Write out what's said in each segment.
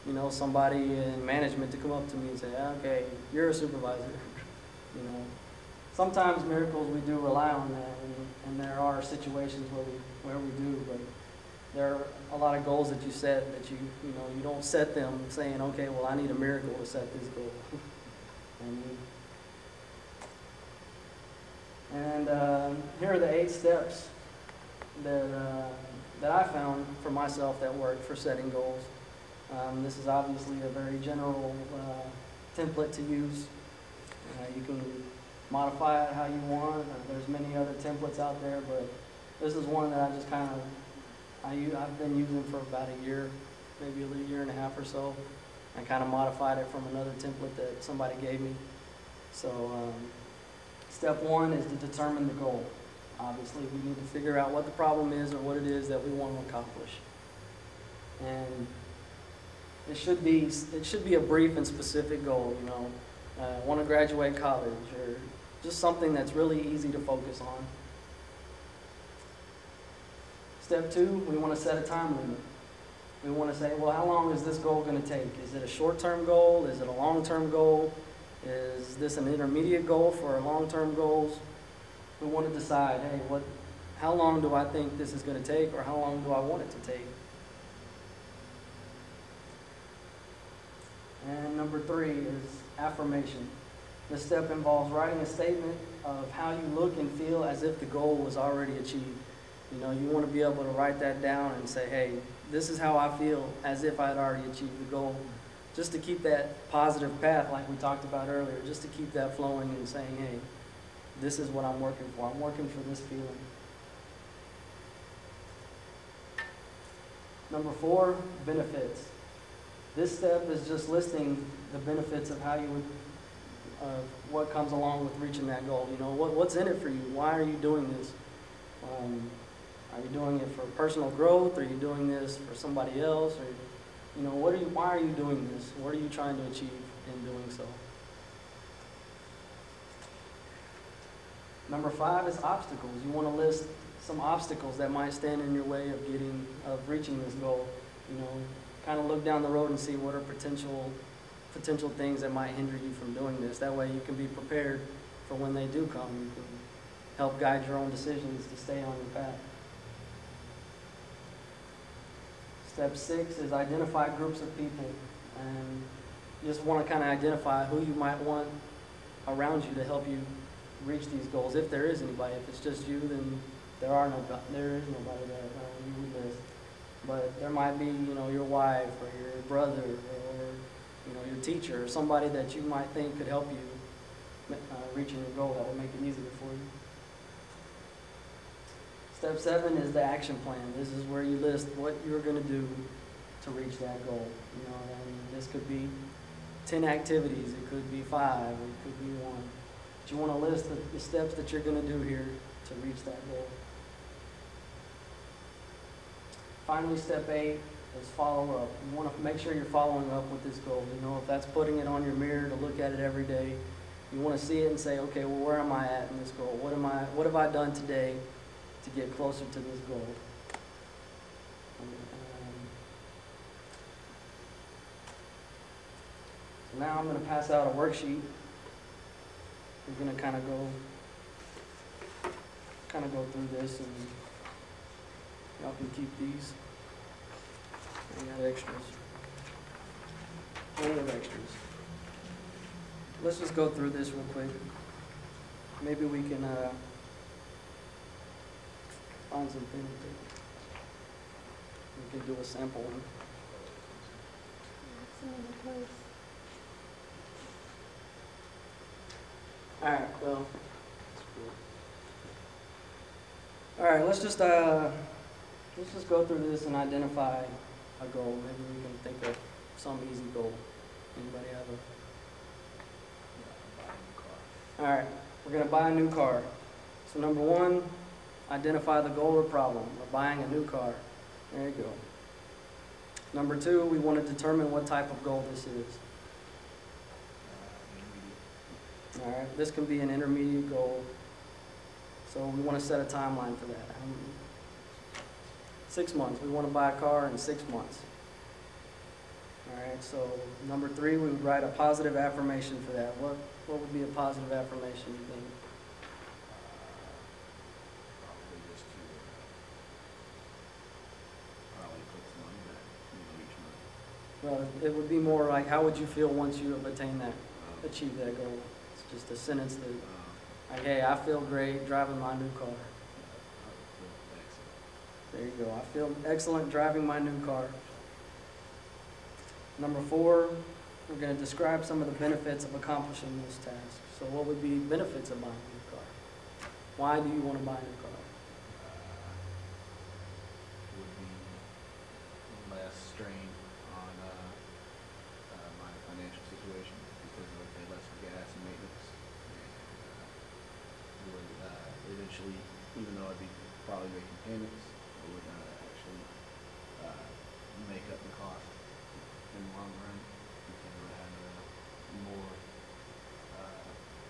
you know, somebody in management to come up to me and say, okay, you're a supervisor. You know, sometimes miracles we do rely on that, and there are situations where we do, but there are a lot of goals that you set that you don't set them saying, okay, well, I need a miracle to set this goal. and here are the 8 steps that I found for myself that work for setting goals. This is obviously a very general template to use. You can modify it how you want. There's many other templates out there, but this is one that I just I've been using for about a year, maybe a year and a half or so. I kind of modified it from another template that somebody gave me. So step 1 is to determine the goal. Obviously, we need to figure out what the problem is or what it is that we want to accomplish. And it should be a brief and specific goal, you know. I want to graduate college, or just something that's really easy to focus on. Step 2, we want to set a time limit. We want to say, well, how long is this goal going to take? Is it a short-term goal? Is it a long-term goal? Is this an intermediate goal for our long-term goals? We want to decide, hey, how long do I think this is going to take, or how long do I want it to take? And number 3 is affirmation. This step involves writing a statement of how you look and feel as if the goal was already achieved. You know, you want to be able to write that down and say, hey, this is how I feel as if I had already achieved the goal. Just to keep that positive path like we talked about earlier, just to keep that flowing and saying, hey, this is what I'm working for. I'm working for this feeling. Number 4, benefits. This step is just listing the benefits of how you would, what comes along with reaching that goal. You know, what's in it for you? Why are you doing this? Are you doing it for personal growth? Are you doing this for somebody else? Or, you know, why are you doing this? What are you trying to achieve in doing so? Number 5 is obstacles. You want to list some obstacles that might stand in your way of reaching this goal. You know, kind of look down the road and see what are potential things that might hinder you from doing this. That way you can be prepared for when they do come. You can help guide your own decisions to stay on your path. Step 6 is identify groups of people, and you just want to kind of identify who you might want around you to help you reach these goals. If there is anybody, if it's just you, then there is nobody that you would list. But there might be, you know, your wife or your brother or, you know, your teacher or somebody that you might think could help you reaching your goal that would make it easier for you. Step 7 is the action plan. This is where you list what you're going to do to reach that goal. You know, and this could be 10 activities, it could be 5, it could be 1. But you want to list the steps that you're going to do here to reach that goal. Finally, step 8 is follow up. You want to make sure you're following up with this goal. You know, if that's putting it on your mirror to look at it every day, you want to see it and say, okay, well, where am I at in this goal? What have I done today to get closer to this goal? So now I'm going to pass out a worksheet. We're going to kind of go through this, and y'all can keep these. I got extras. Plenty of extras. Let's just go through this real quick. Maybe we can find something. We can do a sample one. Alright, well. Alright, let's just go through this and identify a goal. Maybe we can think of some easy goal. Anybody have a? Alright, we're going to buy a new car. So number 1, identify the goal or problem. We're buying a new car. There you go. Number 2, we want to determine what type of goal this is. Alright, this can be an intermediate goal. So we want to set a timeline for that. 6 months. We want to buy a car in 6 months. Alright. right, so number 3, we would write a positive affirmation for that. What would be a positive affirmation, you think? Probably just to probably put some money back, each month. Well, it would be more like, how would you feel once you have attained that, achieved that goal? It's just a sentence that, like, hey, I feel great driving my new car. There you go. I feel excellent driving my new car. Number 4, we're going to describe some of the benefits of accomplishing this task. So what would be benefits of buying a new car? Why do you want to buy a new car? Would be less strain on my financial situation because I would pay less for gas and maintenance. And would eventually, even though I'd be probably making payments, it would actually make up the cost in the long run because I would have a more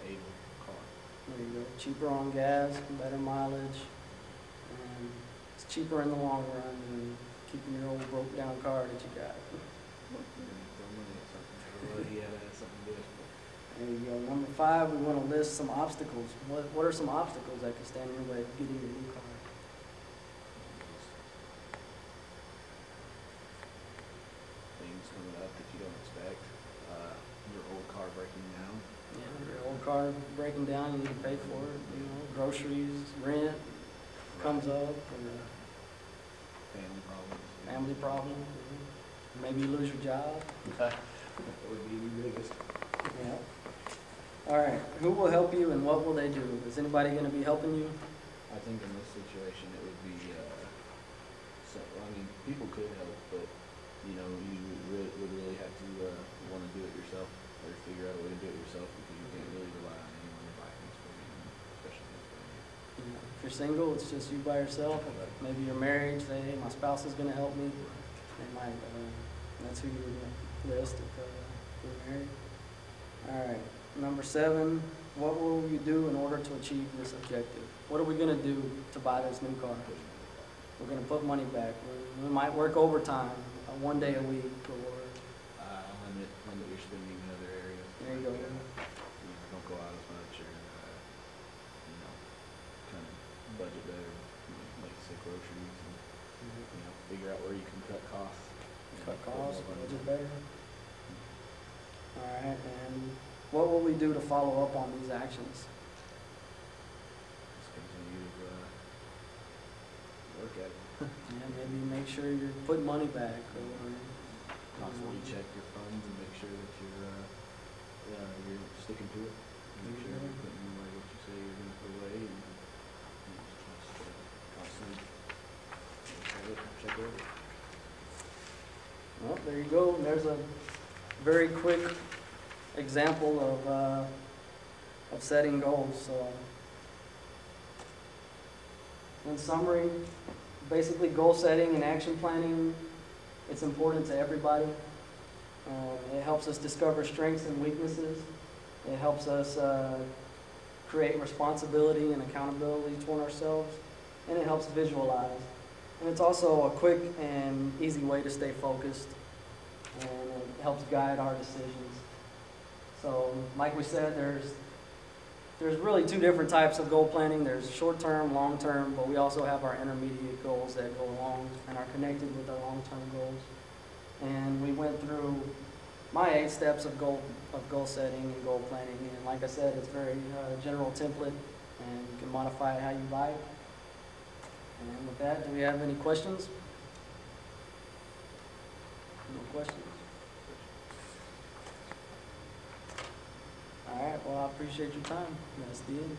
able car. There you go. Cheaper on gas, better mileage, and it's cheaper in the long run than keeping your old broke down car that you got. There you go. Number 5, we want to list some obstacles. What are some obstacles that could stand in your way of getting your new car? Things coming up that you don't expect. Your old car breaking down. Yeah, your old car breaking down, you need to pay for it. Groceries, rent comes up, or Family problems. family problem. Maybe you lose your job. That would be the biggest. Yeah. All right. Who will help you, and what will they do? Is anybody going to be helping you? I think in this situation it would be, people could help, but, you would really have to want to do it yourself or figure out a way to do it yourself because you can't really rely on anyone to buy things for you, especially in this day. If you're single, it's just you by yourself. Maybe you're married, say, hey, my spouse is going to help me. They might, that's who you would list if you're married. All right. Number 7, what will you do in order to achieve this objective? What are we going to do to buy this new car? We're going to put money back. We might work overtime, 1 day a week, or Limit your spending in other areas. there you go. Don't go out as much or, kind of budget better, like you say, groceries and, figure out where you can cut costs. Cut costs, budget better. All right, and what will we do to follow up on these actions? Just continue to work at it. Yeah, maybe make sure you're putting money back, or Constantly check your funds and make sure that you're sticking to it. Make sure you're putting away what you say you're going to put away, and just constantly check over. well, there you go. There's a very quick example of setting goals. So, in summary, basically goal setting and action planning, it's important to everybody. It helps us discover strengths and weaknesses. It helps us create responsibility and accountability toward ourselves, and it helps visualize. And it's also a quick and easy way to stay focused, and it helps guide our decisions. So, like we said, there's really 2 different types of goal planning. There's short-term, long-term, but we also have our intermediate goals that go along and are connected with our long-term goals. And we went through my 8 steps of goal setting and goal planning. And like I said, it's very general template, and you can modify it how you like. And with that, do we have any questions? No questions? All right, well, I appreciate your time. That's the end.